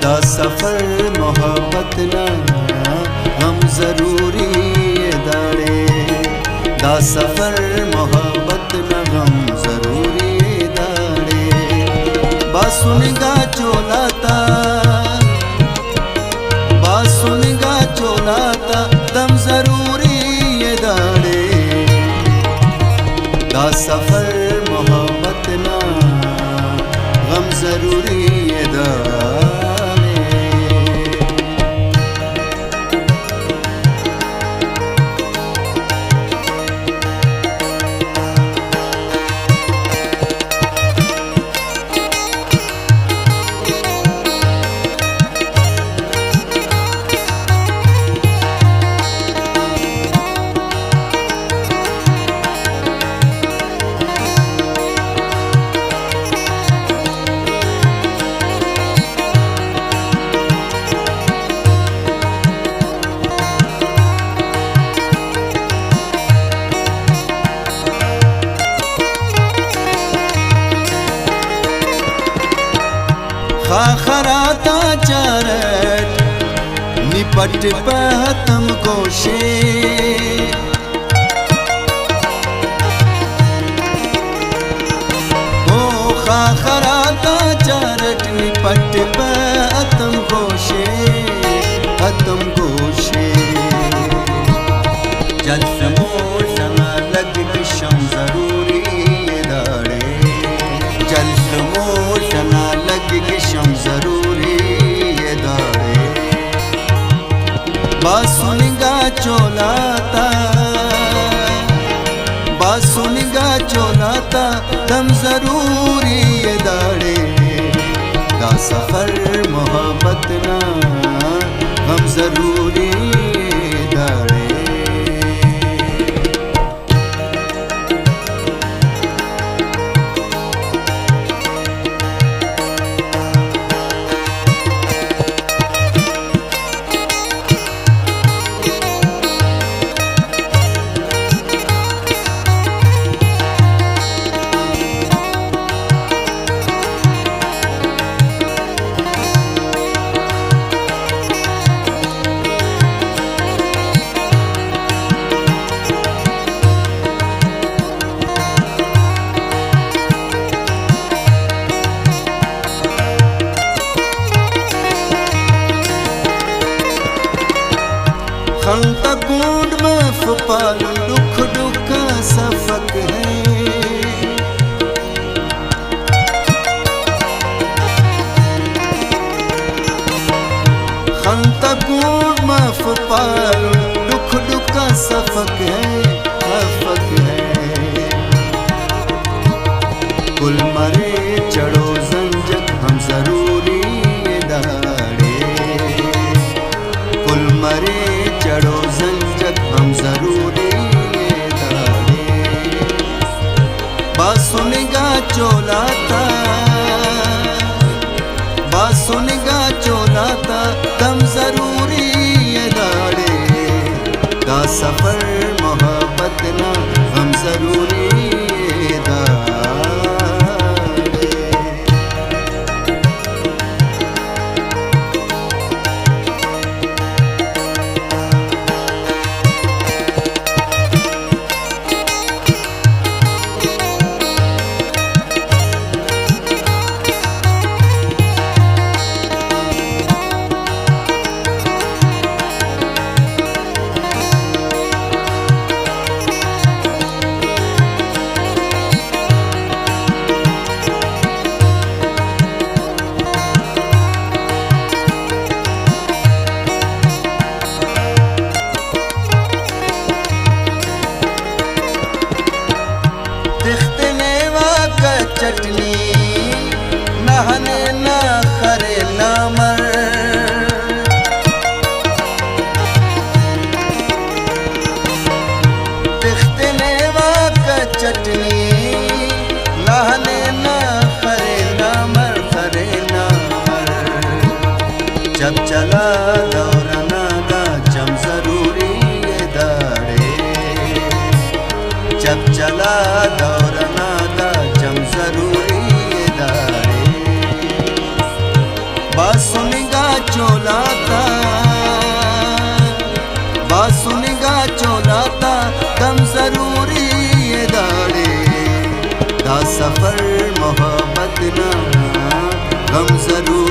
दा सफर मोहब्बत ना हम जरूरी दाड़े, दा सफर मोहब्बत ना हम जरूरी दाड़े। बासुनिगा चोलाता, बासुनिगा चोलाता दम जरूरी दाड़े, दा सफर मोहब्बत ना हम जरूरी दाड़े। खाखराता चरट निपट पहतम गोशे, ओ खाखराता चरट निपट पहतम गोशे, हतम गोशे। जल्द मोशना लग विषम जरूरी दाड़े, जल्द मोशना लग विषम जरूरी दाड़े। बासुनिगा चोलाता, बासुनिगा चोलाता दम जरूरी दाड़े, दा सफर मोहब्बत ना हम जरूरी दाड़े। खंता कूड में फपाल दुख दुख सफक है, खंता कूड में फपाल दुख दुख सफक है, सफक है। कुल मरे चढ़ो जंजक हम जरूरी दाड़े, कुल मरे चढ़ो जंजक हम जरूरी दाड़े। बासुनिगा चोलाता, बासुनिगा चोलाता दम जरूरी दाड़े, दा सफर मोहब्बत ना हम जरूरी दाड़े। चटनी नहने न खरे नामर, दिखते वाक चटनी नहने न खरे नामर, खरे नामर। जब चला दौराना दा जम जरूरी दाड़े, जब चला दौराना दा जम जरूरी दाड़े। बस बासुनिगा चोलाता, बासुनिगा चोलाता गम जरूरी ये दाड़े दा सफर मोहब्बत ना गम जरूरी